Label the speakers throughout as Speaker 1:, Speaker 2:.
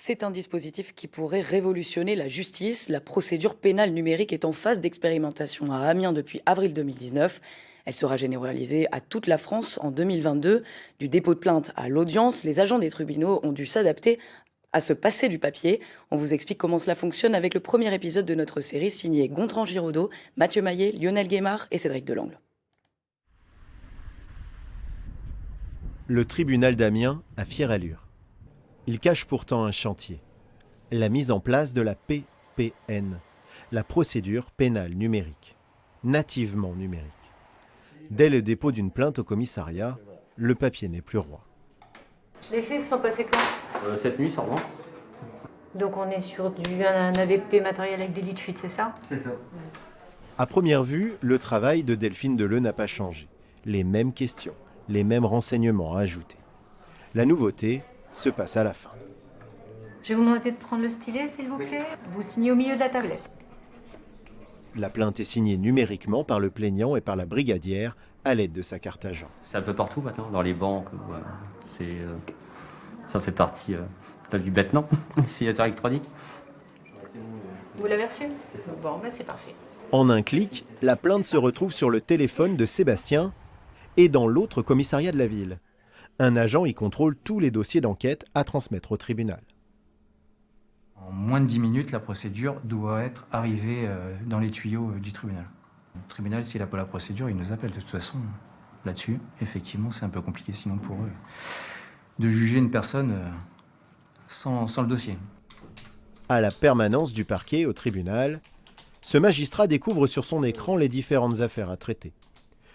Speaker 1: C'est un dispositif qui pourrait révolutionner la justice. La procédure pénale numérique est en phase d'expérimentation à Amiens depuis avril 2019. Elle sera généralisée à toute la France en 2022. Du dépôt de plainte à l'audience, les agents des tribunaux ont dû s'adapter à se passer du papier. On vous explique comment cela fonctionne avec le premier épisode de notre série signé Gontran Giraudot, Mathieu Maillet, Lionel Guémard et Cédric Delangle.
Speaker 2: Le tribunal d'Amiens a fière allure. Il cache pourtant un chantier, la mise en place de la PPN, la procédure pénale numérique, nativement numérique. Dès le dépôt d'une plainte au commissariat, le papier n'est plus roi.
Speaker 3: Les faits se sont passés quand
Speaker 4: Cette nuit, sûrement.
Speaker 3: Donc on est sur un AVP matériel avec délit de fuite, c'est ça?
Speaker 4: C'est ça.
Speaker 2: À première vue, le travail de Delphine Deleu n'a pas changé. Les mêmes questions, les mêmes renseignements à ajouter. La nouveauté se passe à la fin.
Speaker 3: Je vais vous demander de prendre le stylet, s'il vous plaît. Vous signez au milieu de la tablette.
Speaker 2: La plainte est signée numériquement par le plaignant et par la brigadière à l'aide de sa carte agent.
Speaker 4: C'est un peu partout maintenant, dans les banques. Ça fait partie du bête-non, signature électronique.
Speaker 3: Vous l'avez reçu? Bon, ben c'est parfait.
Speaker 2: En un clic, la plainte se retrouve sur le téléphone de Sébastien et dans l'autre commissariat de la ville. Un agent y contrôle tous les dossiers d'enquête à transmettre au tribunal.
Speaker 5: En moins de 10 minutes, la procédure doit être arrivée dans les tuyaux du tribunal. Le tribunal, s'il n'a pas la procédure, il nous appelle. De toute façon, là-dessus, effectivement, c'est un peu compliqué sinon pour eux de juger une personne sans le dossier.
Speaker 2: À la permanence du parquet au tribunal, ce magistrat découvre sur son écran les différentes affaires à traiter.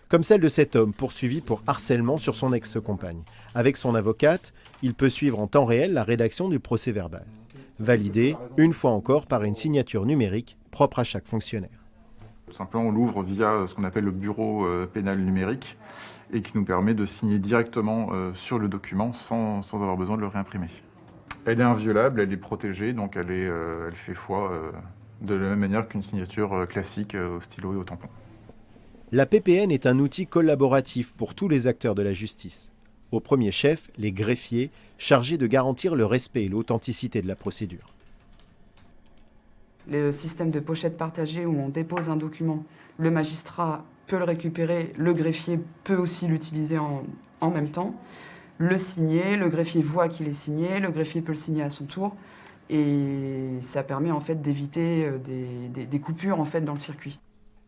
Speaker 2: Comme celle de cet homme poursuivi pour harcèlement sur son ex-compagne. Avec son avocate, il peut suivre en temps réel la rédaction du procès-verbal, validé une fois encore par une signature numérique propre à chaque fonctionnaire.
Speaker 6: Tout simplement, on l'ouvre via ce qu'on appelle le bureau pénal numérique et qui nous permet de signer directement sur le document sans avoir besoin de le réimprimer. Elle est inviolable, elle est protégée, donc elle fait foi de la même manière qu'une signature classique au stylo et au tampon.
Speaker 2: La PPN est un outil collaboratif pour tous les acteurs de la justice. Au premier chef, les greffiers, chargés de garantir le respect et l'authenticité de la procédure.
Speaker 7: Le système de pochette partagée où on dépose un document, le magistrat peut le récupérer, le greffier peut aussi l'utiliser en même temps, le signer, le greffier voit qu'il est signé, le greffier peut le signer à son tour et ça permet en fait d'éviter des coupures en fait dans le circuit.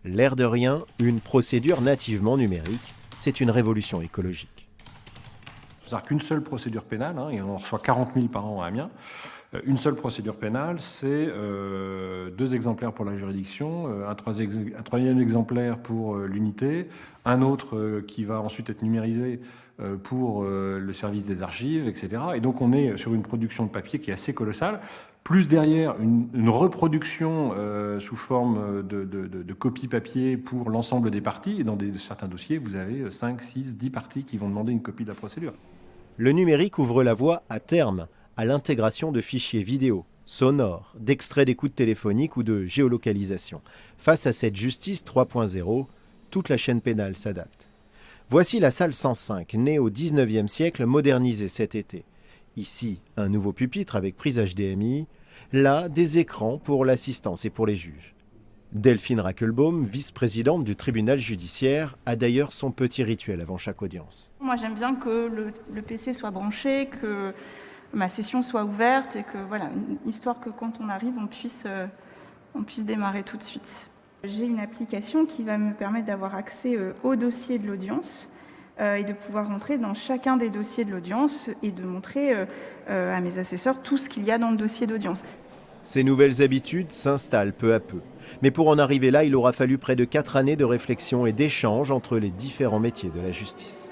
Speaker 2: L'air de rien, une procédure nativement numérique, c'est une révolution écologique.
Speaker 8: C'est-à-dire qu'une seule procédure pénale, et on en reçoit 40 000 par an à Amiens, une seule procédure pénale, c'est 2 exemplaires pour la juridiction, un troisième exemplaire pour l'unité, un autre qui va ensuite être numérisé pour le service des archives, etc. Et donc on est sur une production de papier qui est assez colossale, plus derrière une reproduction sous forme de copie papier pour l'ensemble des parties. Et dans certains dossiers, vous avez 5, 6, 10 parties qui vont demander une copie de la procédure.
Speaker 2: Le numérique ouvre la voie à terme à l'intégration de fichiers vidéo, sonores, d'extraits d'écoute téléphonique ou de géolocalisation. Face à cette justice 3.0, toute la chaîne pénale s'adapte. Voici la salle 105, née au 19e siècle, modernisée cet été. Ici, un nouveau pupitre avec prise HDMI, là, des écrans pour l'assistance et pour les juges. Delphine Rackelbaum, vice-présidente du tribunal judiciaire, a d'ailleurs son petit rituel avant chaque audience.
Speaker 9: Moi, j'aime bien que le PC soit branché, que ma session soit ouverte et que, voilà, histoire que quand on arrive, on puisse démarrer tout de suite. J'ai une application qui va me permettre d'avoir accès au dossier de l'audience et de pouvoir rentrer dans chacun des dossiers de l'audience et de montrer à mes assesseurs tout ce qu'il y a dans le dossier d'audience.
Speaker 2: Ces nouvelles habitudes s'installent peu à peu. Mais pour en arriver là, il aura fallu près de 4 années de réflexion et d'échange entre les différents métiers de la justice.